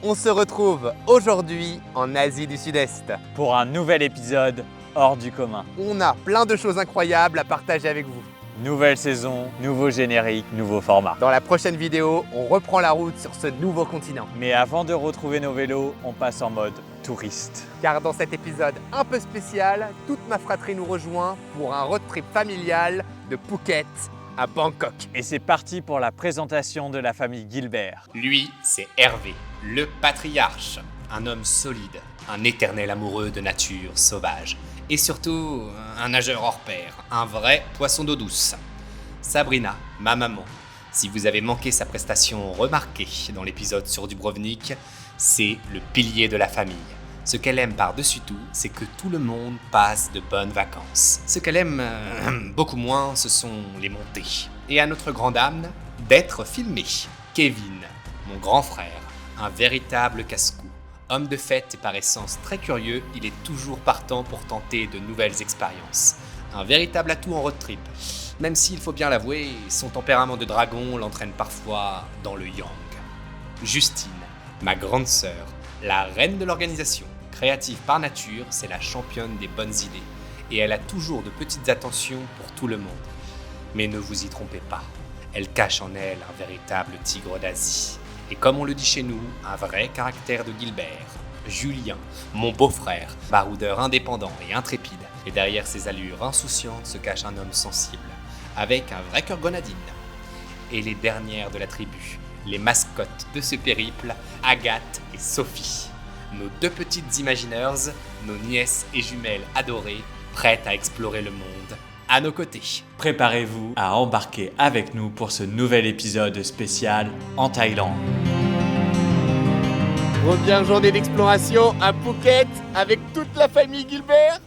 On se retrouve aujourd'hui en Asie du Sud-Est. Pour un nouvel épisode hors du commun. On a plein de choses incroyables à partager avec vous. Nouvelle saison, nouveau générique, nouveau format. Dans la prochaine vidéo, on reprend la route sur ce nouveau continent. Mais avant de retrouver nos vélos, on passe en mode touriste. Car dans cet épisode un peu spécial, toute ma fratrie nous rejoint pour un road trip familial de Phuket à Bangkok. Et c'est parti pour la présentation de la famille Gilbert. Lui, c'est Hervé, le patriarche, un homme solide, un éternel amoureux de nature sauvage et surtout un nageur hors pair, un vrai poisson d'eau douce. Sabrina, ma maman, si vous avez manqué sa prestation remarquée dans l'épisode sur Dubrovnik, c'est le pilier de la famille. Ce qu'elle aime par-dessus tout, c'est que tout le monde passe de bonnes vacances. Ce qu'elle aime beaucoup moins, ce sont les montées. Et à notre grande âme, d'être filmé. Kevin, mon grand frère, un véritable casse-cou. Homme de fête et par essence très curieux, il est toujours partant pour tenter de nouvelles expériences. Un véritable atout en road trip. Même s'il faut bien l'avouer, son tempérament de dragon l'entraîne parfois dans le yang. Justine, ma grande sœur, la reine de l'organisation. Créative par nature, c'est la championne des bonnes idées. Et elle a toujours de petites attentions pour tout le monde. Mais ne vous y trompez pas, elle cache en elle un véritable tigre d'Asie. Et comme on le dit chez nous, un vrai caractère de Gilbert. Julien, mon beau-frère, baroudeur indépendant et intrépide. Et derrière ses allures insouciantes se cache un homme sensible, avec un vrai cœur grenadine. Et les dernières de la tribu, les mascottes de ce périple, Agathe et Sophie. Nos deux petites imagineurs, nos nièces et jumelles adorées, prêtes à explorer le monde à nos côtés. Préparez-vous à embarquer avec nous pour ce nouvel épisode spécial en Thaïlande. Première journée d'exploration à Phuket avec toute la famille Gilbert.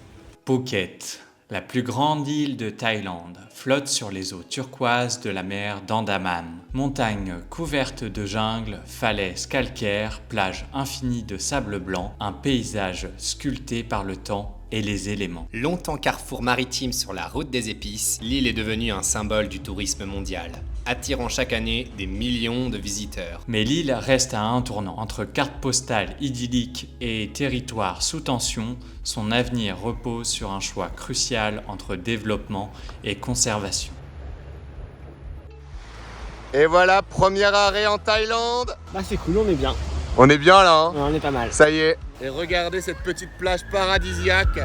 Phuket, la plus grande île de Thaïlande, flotte sur les eaux turquoises de la mer d'Andaman. Montagnes couvertes de jungle, falaises calcaires, plages infinies de sable blanc, un paysage sculpté par le temps et les éléments. Longtemps carrefour maritime sur la route des épices, l'île est devenue un symbole du tourisme mondial, attirant chaque année des millions de visiteurs. Mais l'île reste à un tournant. Entre carte postale idyllique et territoire sous tension, son avenir repose sur un choix crucial entre développement et conservation. Et voilà, premier arrêt en Thaïlande. Bah c'est cool, on est bien. On est bien là, hein? Ouais, on est pas mal. Ça y est. Et regardez cette petite plage paradisiaque.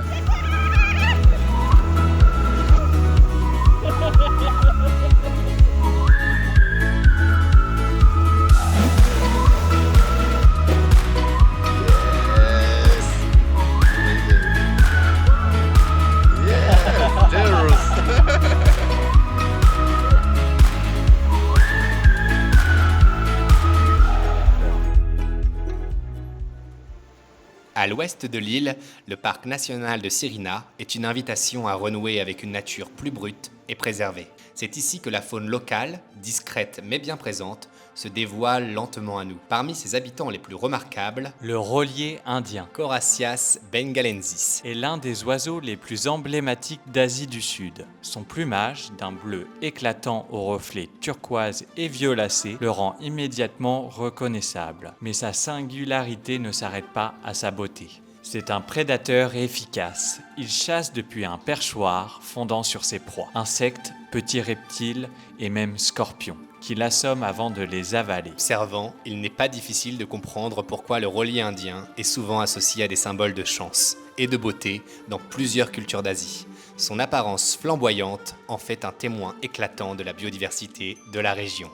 À l'ouest de l'île, le parc national de Sirina est une invitation à renouer avec une nature plus brute et préservée. C'est ici que la faune locale, discrète mais bien présente, se dévoile lentement à nous. Parmi ses habitants les plus remarquables, Le rôlier indien Coracias bengalensis. est l'un des oiseaux les plus emblématiques d'Asie du Sud. Son plumage, d'un bleu éclatant aux reflets turquoise et violacés, le rend immédiatement reconnaissable. Mais sa singularité ne s'arrête pas à sa beauté. C'est un prédateur efficace. Il chasse depuis un perchoir, fondant sur ses proies. Insectes, petits reptiles et même scorpions, qui l'assomment avant de les avaler. Observant, il n'est pas difficile de comprendre pourquoi le rôlier indien est souvent associé à des symboles de chance et de beauté dans plusieurs cultures d'Asie. Son apparence flamboyante en fait un témoin éclatant de la biodiversité de la région.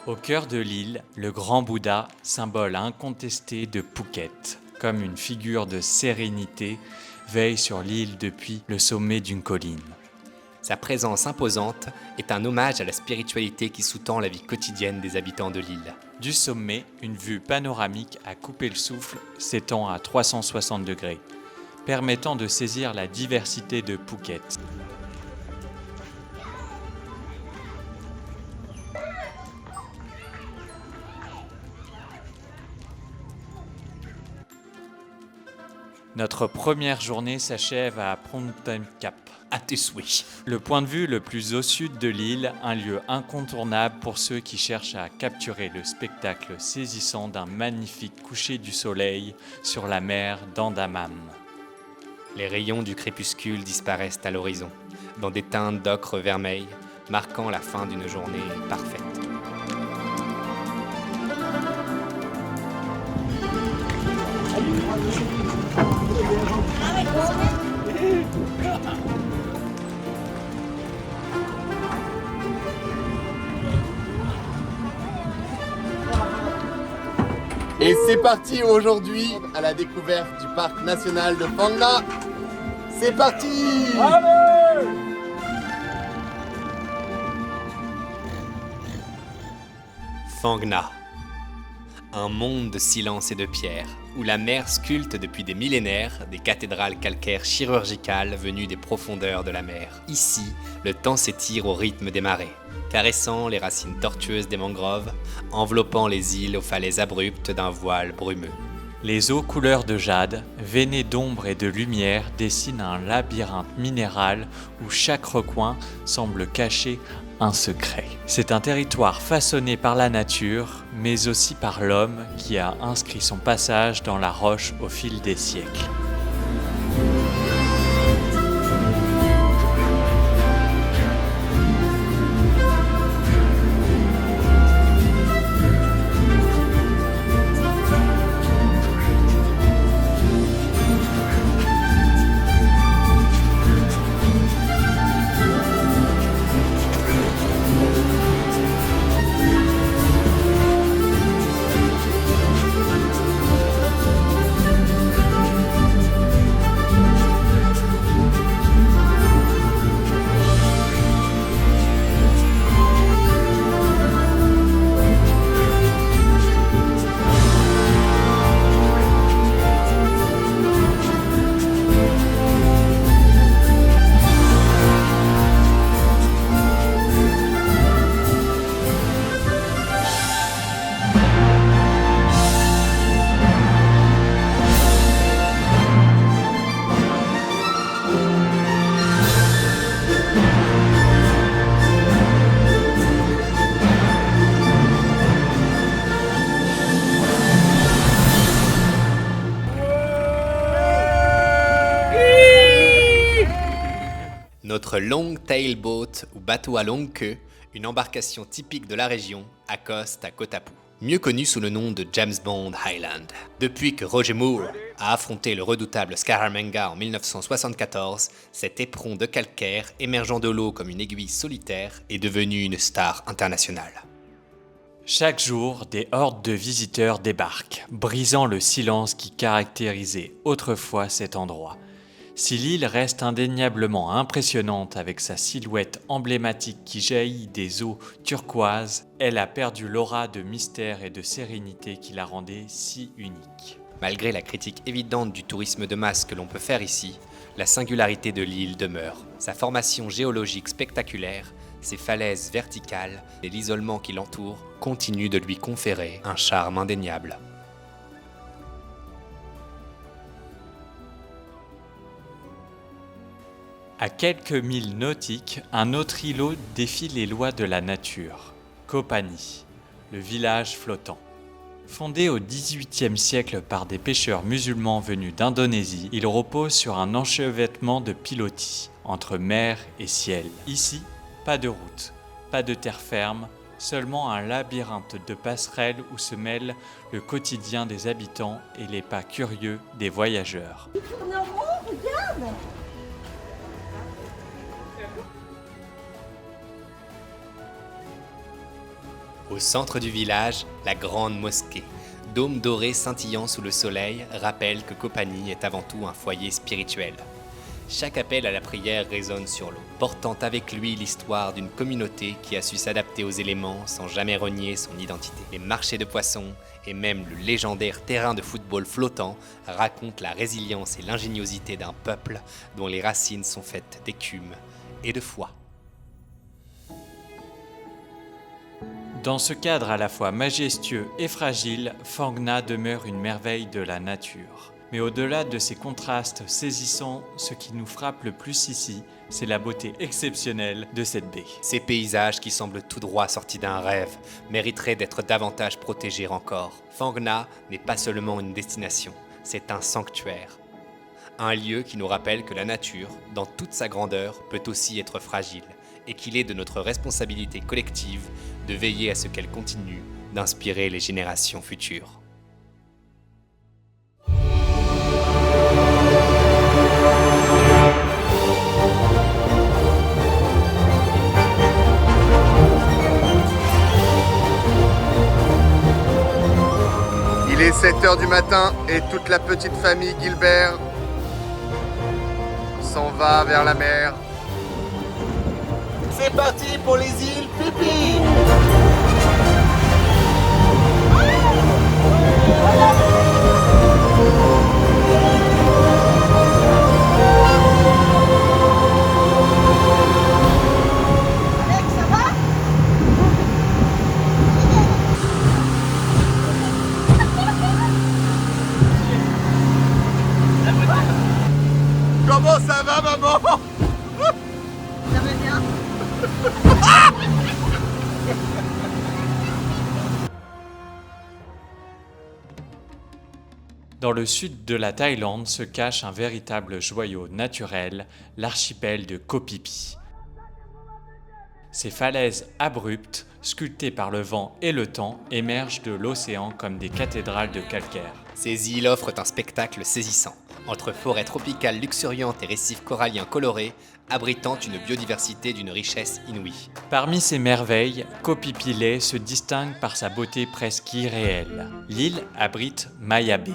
Au cœur de l'île, le grand Bouddha, symbole incontesté de Phuket, comme une figure de sérénité, veille sur l'île depuis le sommet d'une colline. Sa présence imposante est un hommage à la spiritualité qui sous-tend la vie quotidienne des habitants de l'île. Du sommet, une vue panoramique à couper le souffle s'étend à 360 degrés, permettant de saisir la diversité de Phuket. Notre première journée s'achève à Phnom Penh Cap. à tes souhaits. Le point de vue le plus au sud de l'île, un lieu incontournable pour ceux qui cherchent à capturer le spectacle saisissant d'un magnifique coucher du soleil sur la mer d'Andaman. Les rayons du crépuscule disparaissent à l'horizon, dans des teintes d'ocre vermeil, marquant la fin d'une journée parfaite. Et c'est parti aujourd'hui à la découverte du parc national de Phang Nga. C'est parti! Phang Nga, un monde de silence et de pierre, où la mer sculpte depuis des millénaires des cathédrales calcaires chirurgicales venues des profondeurs de la mer. Ici, le temps s'étire au rythme des marées, caressant les racines tortueuses des mangroves, enveloppant les îles aux falaises abruptes d'un voile brumeux. Les eaux couleur de jade, veinées d'ombre et de lumière, dessinent un labyrinthe minéral où chaque recoin semble cacher un secret. C'est un territoire façonné par la nature, mais aussi par l'homme qui a inscrit son passage dans la roche au fil des siècles. Notre long tail boat ou bateau à longue queue, une embarcation typique de la région, accoste à Koh Tha Phu, mieux connu sous le nom de James Bond Island. Depuis que Roger Moore a affronté le redoutable Scaramanga en 1974, cet éperon de calcaire émergeant de l'eau comme une aiguille solitaire est devenu une star internationale. Chaque jour, des hordes de visiteurs débarquent, brisant le silence qui caractérisait autrefois cet endroit. Si l'île reste indéniablement impressionnante avec sa silhouette emblématique qui jaillit des eaux turquoises, elle a perdu l'aura de mystère et de sérénité qui la rendait si unique. Malgré la critique évidente du tourisme de masse que l'on peut faire ici, la singularité de l'île demeure. Sa formation géologique spectaculaire, ses falaises verticales et l'isolement qui l'entoure continuent de lui conférer un charme indéniable. À quelques milles nautiques, un autre îlot défie les lois de la nature. Koh Phangan, le village flottant. Fondé au XVIIIe siècle par des pêcheurs musulmans venus d'Indonésie, il repose sur un enchevêtrement de pilotis, entre mer et ciel. Ici, pas de route, pas de terre ferme, seulement un labyrinthe de passerelles où se mêlent le quotidien des habitants et les pas curieux des voyageurs. Au centre du village, la grande mosquée, dôme doré scintillant sous le soleil, rappelle que Koh Phangan est avant tout un foyer spirituel. Chaque appel à la prière résonne sur l'eau, portant avec lui l'histoire d'une communauté qui a su s'adapter aux éléments sans jamais renier son identité. Les marchés de poissons et même le légendaire terrain de football flottant racontent la résilience et l'ingéniosité d'un peuple dont les racines sont faites d'écume et de foi. Dans ce cadre à la fois majestueux et fragile, Phang Nga demeure une merveille de la nature. Mais au-delà de ces contrastes saisissants, ce qui nous frappe le plus ici, c'est la beauté exceptionnelle de cette baie. Ces paysages qui semblent tout droit sortis d'un rêve mériteraient d'être davantage protégés encore. Phang Nga n'est pas seulement une destination, c'est un sanctuaire. Un lieu qui nous rappelle que la nature, dans toute sa grandeur, peut aussi être fragile et qu'il est de notre responsabilité collective de veiller à ce qu'elle continue d'inspirer les générations futures. Il est 7h du matin et toute la petite famille Gilbert s'en va vers la mer. C'est parti pour les îles Pipi! Comment ça va, maman? Ça va bien? Dans le sud de la Thaïlande se cache un véritable joyau naturel, l'archipel de Koh Phi Phi. Ces falaises abruptes, sculptées par le vent et le temps, émergent de l'océan comme des cathédrales de calcaire. Ces îles offrent un spectacle saisissant, entre forêts tropicales luxuriantes et récifs coralliens colorés, abritant une biodiversité d'une richesse inouïe. Parmi ces merveilles, Koh Phi Phi Leh se distingue par sa beauté presque irréelle. L'île abrite Maya Bay,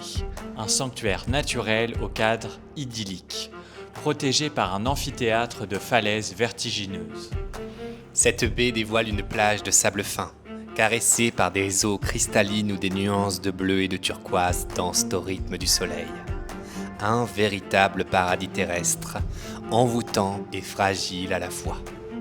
un sanctuaire naturel au cadre idyllique, protégé par un amphithéâtre de falaises vertigineuses. Cette baie dévoile une plage de sable fin, caressée par des eaux cristallines ou des nuances de bleu et de turquoise dansent au rythme du soleil. Un véritable paradis terrestre, envoûtant et fragile à la fois.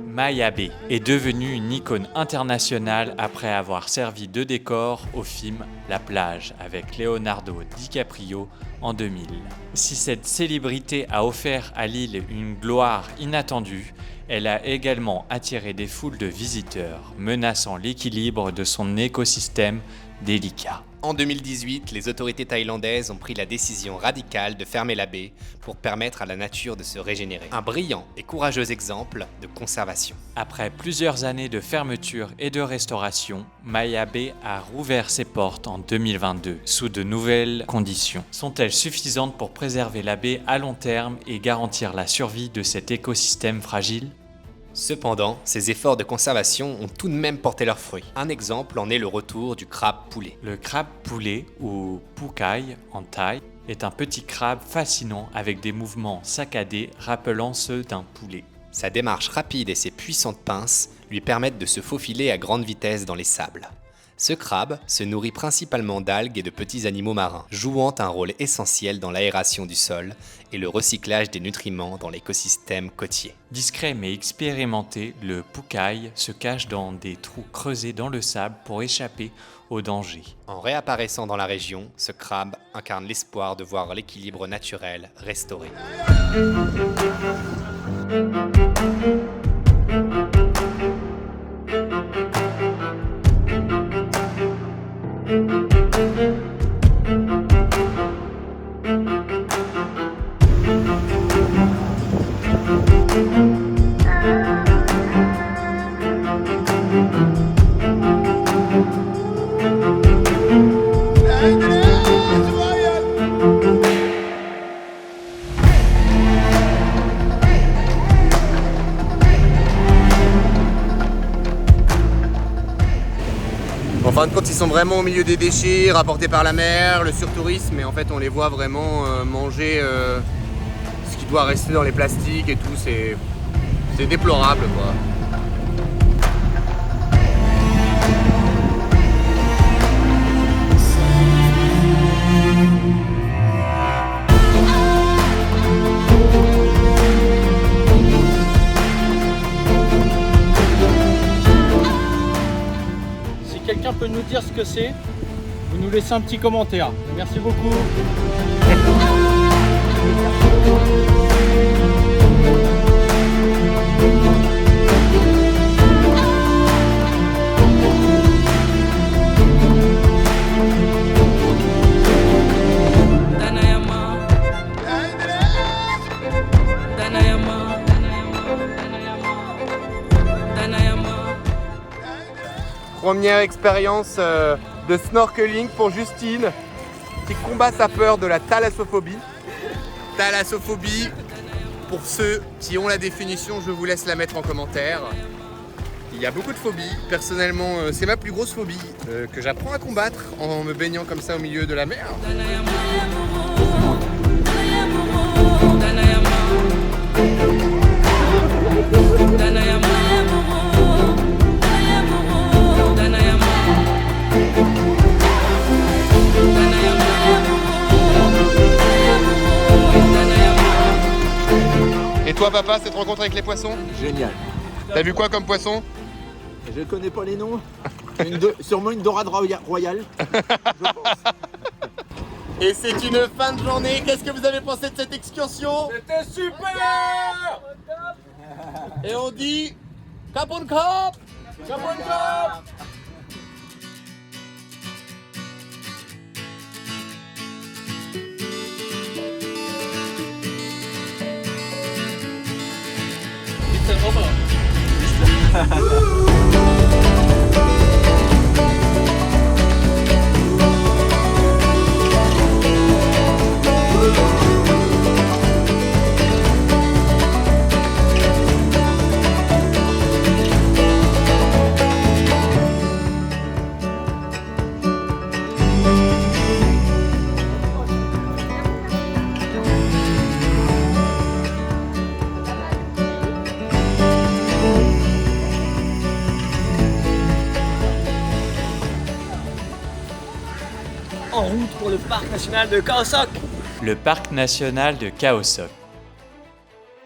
Maya Bay est devenue une icône internationale après avoir servi de décor au film La plage avec Leonardo DiCaprio en 2000. Si cette célébrité a offert à l'île une gloire inattendue, elle a également attiré des foules de visiteurs, menaçant l'équilibre de son écosystème délicat. En 2018, les autorités thaïlandaises ont pris la décision radicale de fermer la baie pour permettre à la nature de se régénérer. Un brillant et courageux exemple de conservation. Après plusieurs années de fermeture et de restauration, Maya Bay a rouvert ses portes en 2022 sous de nouvelles conditions. Sont-elles suffisantes pour préserver la baie à long terme et garantir la survie de cet écosystème fragile ? Cependant, ces efforts de conservation ont tout de même porté leurs fruits. Un exemple en est le retour du crabe poulet. Le crabe poulet, ou pukai en thaï, est un petit crabe fascinant avec des mouvements saccadés rappelant ceux d'un poulet. Sa démarche rapide et ses puissantes pinces lui permettent de se faufiler à grande vitesse dans les sables. Ce crabe se nourrit principalement d'algues et de petits animaux marins, jouant un rôle essentiel dans l'aération du sol et le recyclage des nutriments dans l'écosystème côtier. Discret mais expérimenté, le pukai se cache dans des trous creusés dans le sable pour échapper aux dangers. En réapparaissant dans la région, ce crabe incarne l'espoir de voir l'équilibre naturel restauré. En fin de compte, ils sont vraiment au milieu des déchets rapportés par la mer, le surtourisme, et en fait on les voit vraiment manger ce qui doit rester dans les plastiques et tout, c'est déplorable quoi. Si quelqu'un peut nous dire ce que c'est, vous nous laissez un petit commentaire. Merci beaucoup. Première expérience de snorkeling pour Justine qui combat sa peur de la thalassophobie. Thalassophobie, pour ceux qui ont la définition, je vous laisse la mettre en commentaire. Il y a beaucoup de phobies. Personnellement, c'est ma plus grosse phobie que j'apprends à combattre en me baignant comme ça au milieu de la mer. Et toi papa, cette rencontre avec les poissons? Génial. T'as vu quoi comme poisson? Je connais pas les noms. Sûrement une dorade royale. Je pense. Et c'est une fin de journée. Qu'est-ce que vous avez pensé de cette excursion? C'était super! Et on dit Cap on Cap! Cap on Cap! It's over. En route pour le parc national de Khao Sok. Le parc national de Khao Sok.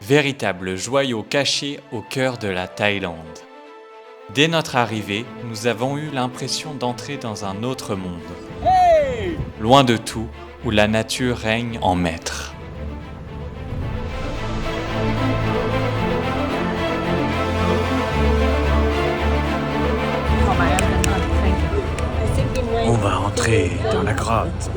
Véritable joyau caché au cœur de la Thaïlande. Dès notre arrivée, nous avons eu l'impression d'entrer dans un autre monde. Loin de tout, où la nature règne en maître. On va entrer dans la grotte.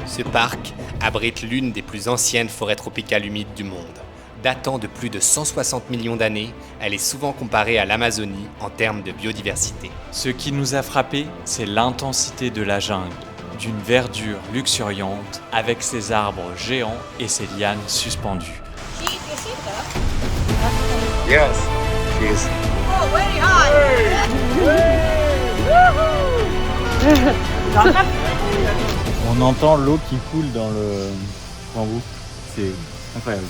Ce parc abrite l'une des plus anciennes forêts tropicales humides du monde. Datant de plus de 160 millions d'années, elle est souvent comparée à l'Amazonie en termes de biodiversité. Ce qui nous a frappé, c'est l'intensité de la jungle, d'une verdure luxuriante avec ses arbres géants et ses lianes suspendues. Yes, cheers. Oh, very hot! On entend l'eau qui coule dans le bambou. C'est incroyable.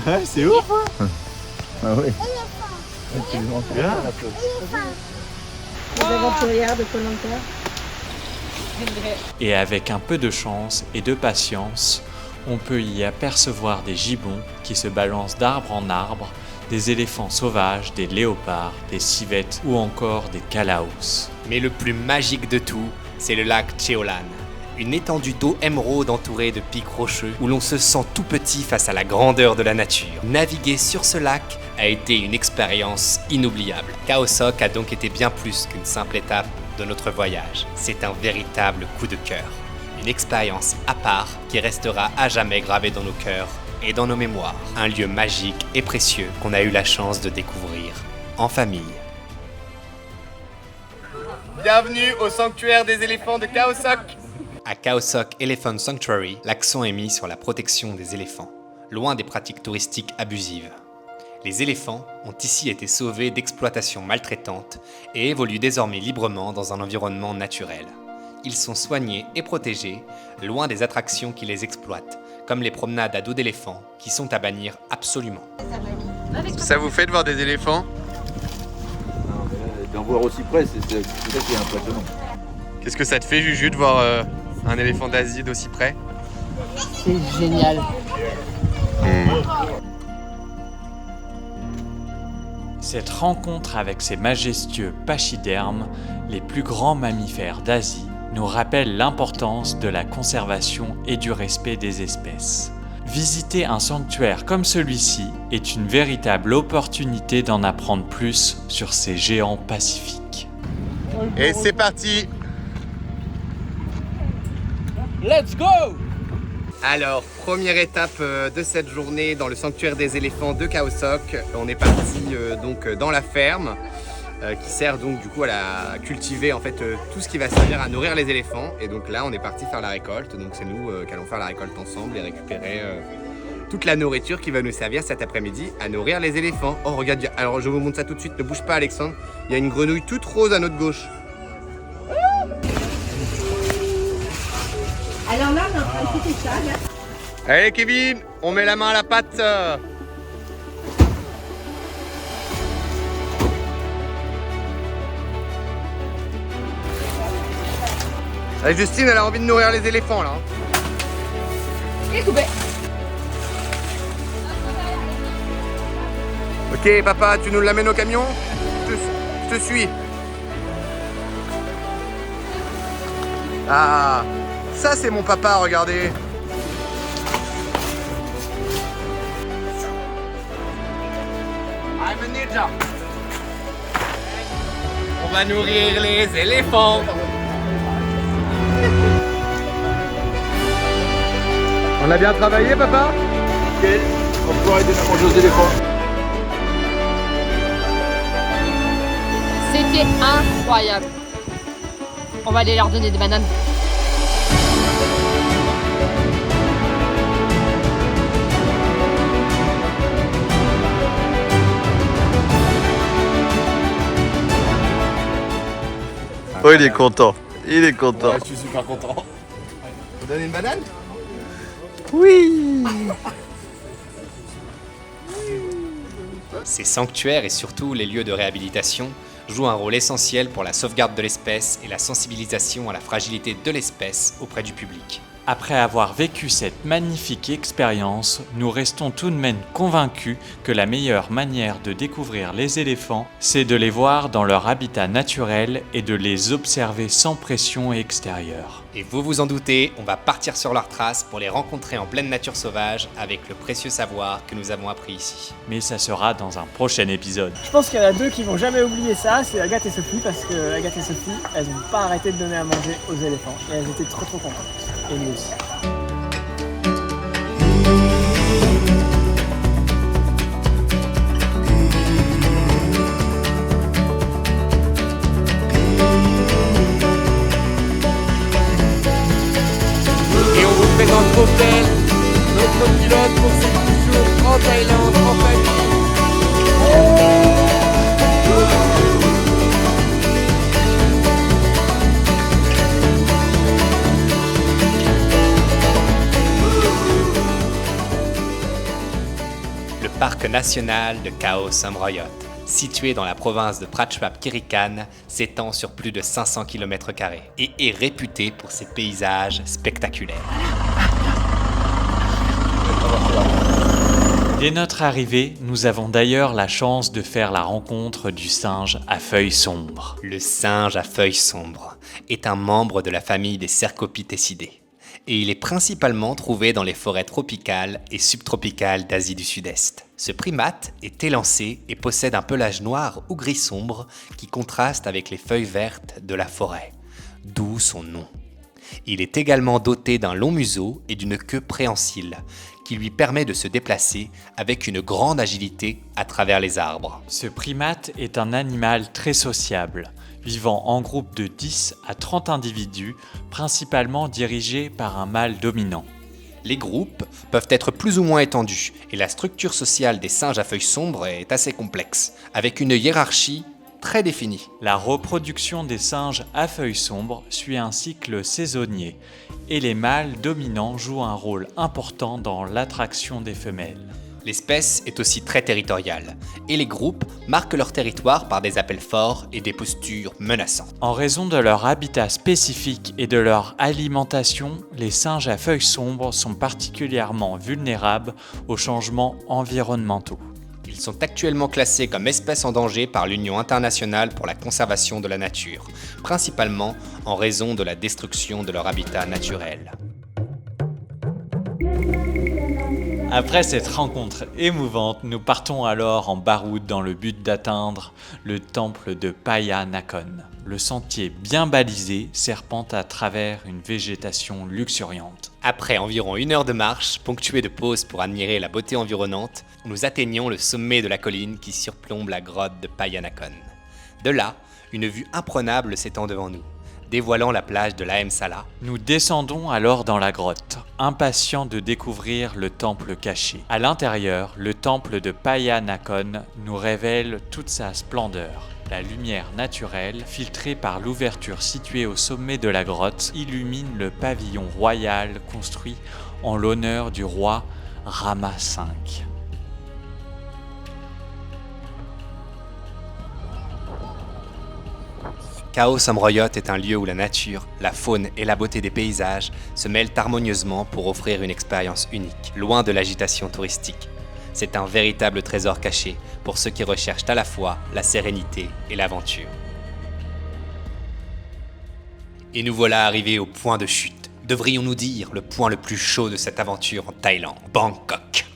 Ouais, c'est ouf hein. Ah oui. Les aventurières de Koh Lanta. Et avec un peu de chance et de patience, on peut y apercevoir des gibbons qui se balancent d'arbre en arbre, des éléphants sauvages, des léopards, des civettes ou encore des calaos. Mais le plus magique de tout, c'est le lac Cheolan. Une étendue d'eau émeraude entourée de pics rocheux où l'on se sent tout petit face à la grandeur de la nature. Naviguer sur ce lac a été une expérience inoubliable. Khao Sok a donc été bien plus qu'une simple étape de notre voyage. C'est un véritable coup de cœur. Une expérience à part qui restera à jamais gravée dans nos cœurs et dans nos mémoires. Un lieu magique et précieux qu'on a eu la chance de découvrir en famille. Bienvenue au sanctuaire des éléphants de Khao Sok. À Khao Sok Elephant Sanctuary, l'accent est mis sur la protection des éléphants, loin des pratiques touristiques abusives. Les éléphants ont ici été sauvés d'exploitation maltraitante et évoluent désormais librement dans un environnement naturel. Ils sont soignés et protégés, loin des attractions qui les exploitent, comme les promenades à dos d'éléphants qui sont à bannir absolument. Ça vous fait de voir des éléphants? D'en voir aussi près, c'est ça qui est impressionnant. Qu'est-ce que ça te fait, Juju, de voir un éléphant d'Asie d'aussi près? C'est génial. Cette rencontre avec ces majestueux pachydermes, les plus grands mammifères d'Asie, nous rappelle l'importance de la conservation et du respect des espèces. Visiter un sanctuaire comme celui-ci est une véritable opportunité d'en apprendre plus sur ces géants pacifiques. Et c'est parti! Let's go! Alors, première étape de cette journée dans le sanctuaire des éléphants de Khao Sok. On est parti donc dans la ferme qui sert donc du coup à cultiver en fait tout ce qui va servir à nourrir les éléphants. Et donc là, on est parti faire la récolte. Donc c'est nous qui allons faire la récolte ensemble et récupérer toute la nourriture qui va nous servir cet après-midi à nourrir les éléphants. Oh regarde, alors je vous montre ça tout de suite. Ne bouge pas, Alexandre. Il y a une grenouille toute rose à notre gauche. Alors là, on est en train d'écouter ça, là. Allez Kevin, on met la main à la pâte. Allez Justine, elle a envie de nourrir les éléphants là. Et coupé. Ok papa, tu nous l'amènes au camion? Je te suis. Ah, ça c'est mon papa, regardez. I'm a ninja. On va nourrir les éléphants. On a bien travaillé papa? Nickel, on va pouvoir aider à manger aux éléphants. C'était incroyable. On va aller leur donner des bananes. Oh, il est content. Il est content. Ouais, je suis super content. Vous donnez une banane? Oui. Ces sanctuaires et surtout les lieux de réhabilitation jouent un rôle essentiel pour la sauvegarde de l'espèce et la sensibilisation à la fragilité de l'espèce auprès du public. Après avoir vécu cette magnifique expérience, nous restons tout de même convaincus que la meilleure manière de découvrir les éléphants, c'est de les voir dans leur habitat naturel et de les observer sans pression extérieure. Et vous vous en doutez, on va partir sur leurs traces pour les rencontrer en pleine nature sauvage avec le précieux savoir que nous avons appris ici. Mais ça sera dans un prochain épisode. Je pense qu'il y en a deux qui vont jamais oublier ça, c'est Agathe et Sophie, parce que Agathe et Sophie, elles n'ont pas arrêté de donner à manger aux éléphants. Et elles étaient trop contentes. Et nous aussi. Et on vous présente Opel, notre pilote pour cette mission en Thaïlande, en famille. Le parc national de Khao Samroyot, situé dans la province de Prachuap-Khiri Khan, s'étend sur plus de 500 km² et est réputé pour ses paysages spectaculaires. Dès notre arrivée, nous avons d'ailleurs la chance de faire la rencontre du singe à feuilles sombres. Le singe à feuilles sombres est un membre de la famille des Cercopithecidae et il est principalement trouvé dans les forêts tropicales et subtropicales d'Asie du Sud-Est. Ce primate est élancé et possède un pelage noir ou gris sombre qui contraste avec les feuilles vertes de la forêt, d'où son nom. Il est également doté d'un long museau et d'une queue préhensile qui lui permet de se déplacer avec une grande agilité à travers les arbres. Ce primate est un animal très sociable, vivant en groupe de 10 à 30 individus, principalement dirigés par un mâle dominant. Les groupes peuvent être plus ou moins étendus et la structure sociale des singes à feuilles sombres est assez complexe, avec une hiérarchie très définie. La reproduction des singes à feuilles sombres suit un cycle saisonnier et les mâles dominants jouent un rôle important dans l'attraction des femelles. L'espèce est aussi très territoriale et les groupes marquent leur territoire par des appels forts et des postures menaçantes. En raison de leur habitat spécifique et de leur alimentation, les singes à feuilles sombres sont particulièrement vulnérables aux changements environnementaux. Ils sont actuellement classés comme espèces en danger par l'Union internationale pour la conservation de la nature, principalement en raison de la destruction de leur habitat naturel. Après cette rencontre émouvante, nous partons alors en baroud dans le but d'atteindre le temple de Phaya Nakhon. Le sentier bien balisé serpente à travers une végétation luxuriante. Après environ 1 heure de marche, ponctuée de pauses pour admirer la beauté environnante, nous atteignons le sommet de la colline qui surplombe la grotte de Phaya Nakhon. De là, une vue imprenable s'étend devant nous, dévoilant la plage de Dharamsala. Nous descendons alors dans la grotte, impatients de découvrir le temple caché. À l'intérieur, le temple de Phaya Nakhon nous révèle toute sa splendeur. La lumière naturelle, filtrée par l'ouverture située au sommet de la grotte, illumine le pavillon royal construit en l'honneur du roi Rama V. Chaos Amroyot est un lieu où la nature, la faune et la beauté des paysages se mêlent harmonieusement pour offrir une expérience unique, loin de l'agitation touristique. C'est un véritable trésor caché pour ceux qui recherchent à la fois la sérénité et l'aventure. Et nous voilà arrivés au point de chute. Devrions-nous dire le point le plus chaud de cette aventure en Thaïlande, Bangkok.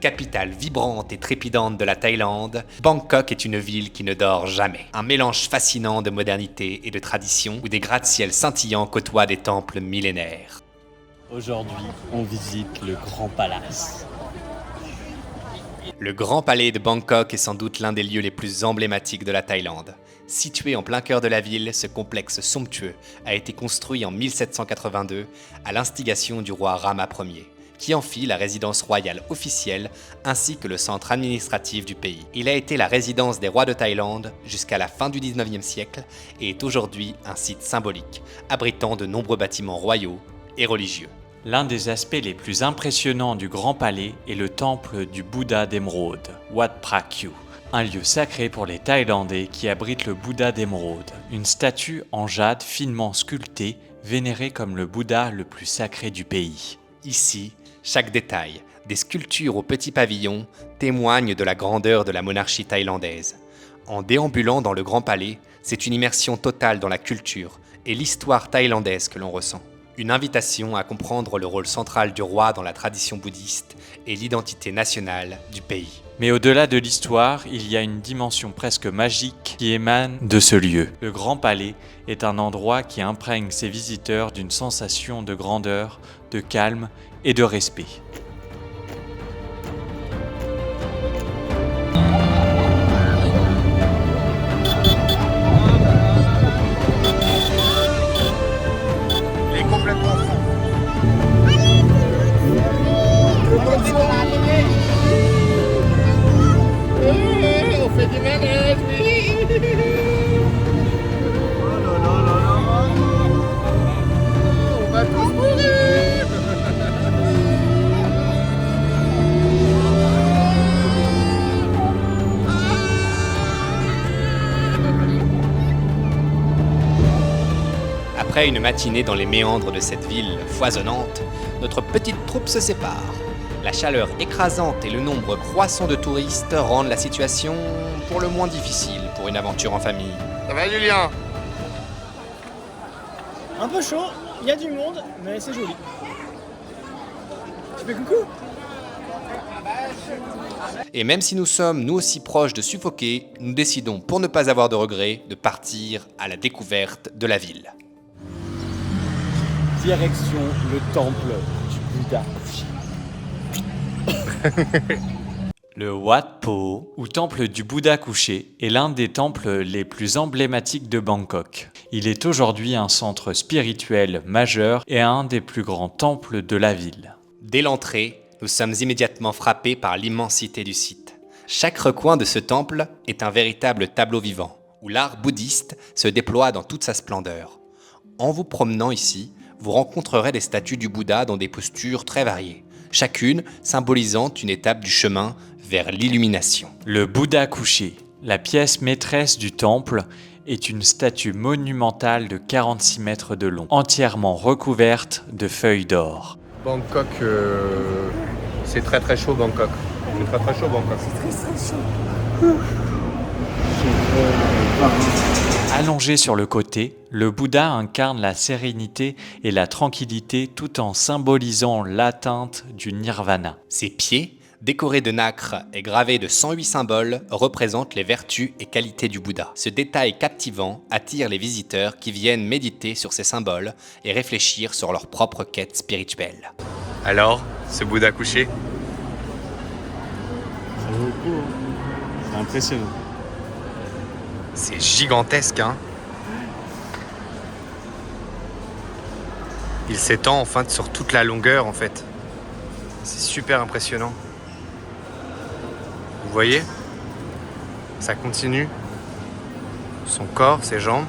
Capitale vibrante et trépidante de la Thaïlande, Bangkok est une ville qui ne dort jamais. Un mélange fascinant de modernité et de tradition où des gratte-ciels scintillants côtoient des temples millénaires. Aujourd'hui, on visite le Grand Palace. Le Grand Palais de Bangkok est sans doute l'un des lieux les plus emblématiques de la Thaïlande. Situé en plein cœur de la ville, ce complexe somptueux a été construit en 1782 à l'instigation du roi Rama Ier, qui en fit la résidence royale officielle ainsi que le centre administratif du pays. Il a été la résidence des rois de Thaïlande jusqu'à la fin du 19e siècle et est aujourd'hui un site symbolique, abritant de nombreux bâtiments royaux et religieux. L'un des aspects les plus impressionnants du Grand Palais est le temple du Bouddha d'émeraude, Wat Phra Kaew, un lieu sacré pour les Thaïlandais qui abrite le Bouddha d'émeraude, une statue en jade finement sculptée, vénérée comme le Bouddha le plus sacré du pays. Ici, chaque détail, des sculptures au petit pavillon, témoigne de la grandeur de la monarchie thaïlandaise. En déambulant dans le Grand Palais, c'est une immersion totale dans la culture et l'histoire thaïlandaise que l'on ressent. Une invitation à comprendre le rôle central du roi dans la tradition bouddhiste et l'identité nationale du pays. Mais au-delà de l'histoire, il y a une dimension presque magique qui émane de ce lieu. Le Grand Palais est un endroit qui imprègne ses visiteurs d'une sensation de grandeur, de calme et de respect. Il est complètement fou. On fait du manège, oui. Oh là là là là. On va tous mourir. Après une matinée dans les méandres de cette ville foisonnante, notre petite troupe se sépare. La chaleur écrasante et le nombre croissant de touristes rendent la situation pour le moins difficile pour une aventure en famille. Ça va, Julien? Un peu chaud, il y a du monde, mais c'est joli. Tu fais coucou? Et même si nous sommes nous aussi proches de suffoquer, nous décidons pour ne pas avoir de regrets de partir à la découverte de la ville. Direction le temple du Bouddha. Le Wat Po, ou temple du Bouddha couché, est l'un des temples les plus emblématiques de Bangkok. Il est aujourd'hui un centre spirituel majeur et un des plus grands temples de la ville. Dès l'entrée, nous sommes immédiatement frappés par l'immensité du site. Chaque recoin de ce temple est un véritable tableau vivant, où l'art bouddhiste se déploie dans toute sa splendeur. En vous promenant ici, vous rencontrerez des statues du Bouddha dans des postures très variées, chacune symbolisant une étape du chemin vers l'illumination. Le Bouddha couché, la pièce maîtresse du temple, est une statue monumentale de 46 mètres de long, entièrement recouverte de feuilles d'or. Bangkok, c'est très très chaud Bangkok. C'est très très chaud Bangkok. Allongé sur le côté, le Bouddha incarne la sérénité et la tranquillité tout en symbolisant l'atteinte du nirvana. Ses pieds, décorés de nacre et gravés de 108 symboles, représentent les vertus et qualités du Bouddha. Ce détail captivant attire les visiteurs qui viennent méditer sur ces symboles et réfléchir sur leur propre quête spirituelle. Alors, ce Bouddha couché? Ça vaut le coup, hein. C'est impressionnant. C'est gigantesque, hein. Il s'étend enfin sur toute la longueur, en fait. C'est super impressionnant. Vous voyez? Ça continue. Son corps, ses jambes.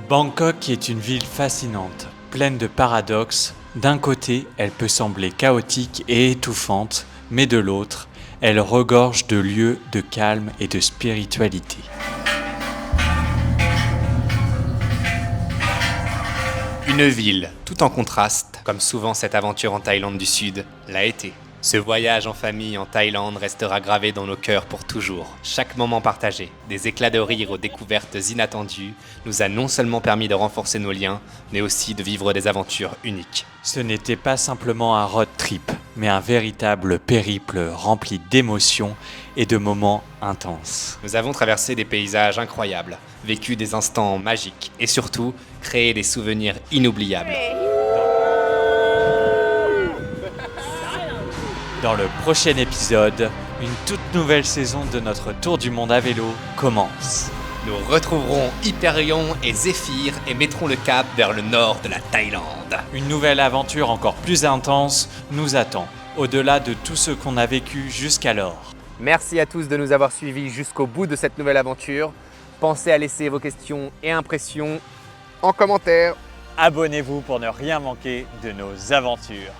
Bangkok est une ville fascinante, pleine de paradoxes. D'un côté, elle peut sembler chaotique et étouffante, mais de l'autre, elle regorge de lieux de calme et de spiritualité. Une ville, tout en contraste, comme souvent cette aventure en Thaïlande du Sud l'a été. Ce voyage en famille en Thaïlande restera gravé dans nos cœurs pour toujours. Chaque moment partagé, des éclats de rire aux découvertes inattendues, nous a non seulement permis de renforcer nos liens, mais aussi de vivre des aventures uniques. Ce n'était pas simplement un road trip, mais un véritable périple rempli d'émotions et de moments intenses. Nous avons traversé des paysages incroyables, vécu des instants magiques et surtout créé des souvenirs inoubliables. Dans le prochain épisode, une toute nouvelle saison de notre tour du monde à vélo commence. Nous retrouverons Hyperion et Zéphyr et mettrons le cap vers le nord de la Thaïlande. Une nouvelle aventure encore plus intense nous attend, au-delà de tout ce qu'on a vécu jusqu'alors. Merci à tous de nous avoir suivis jusqu'au bout de cette nouvelle aventure. Pensez à laisser vos questions et impressions en commentaire. Abonnez-vous pour ne rien manquer de nos aventures.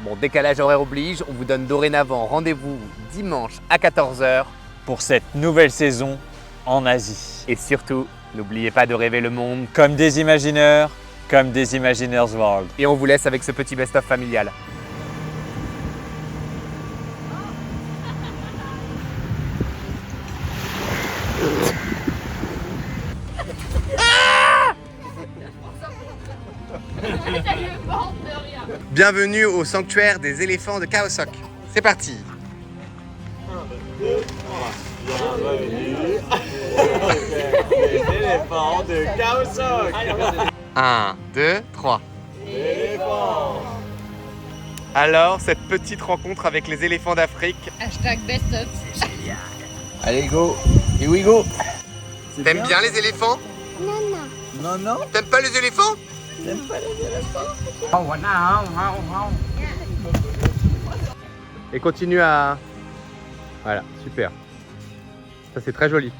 Bon, décalage horaire oblige, on vous donne dorénavant rendez-vous dimanche à 14h. Pour cette nouvelle saison en Asie. Et surtout, n'oubliez pas de rêver le monde. Comme des imagineurs, comme des Imagineers World. Et on vous laisse avec ce petit best-of familial. Bienvenue au sanctuaire des éléphants de Khao Sok. C'est parti. 1, 2, 3. Alors, cette petite rencontre avec les éléphants d'Afrique. Hashtag best of. Allez, go. Here we go. T'aimes bien les éléphants? Non, non. T'aimes pas les éléphants? Et continue à... Voilà, super. Ça c'est très joli.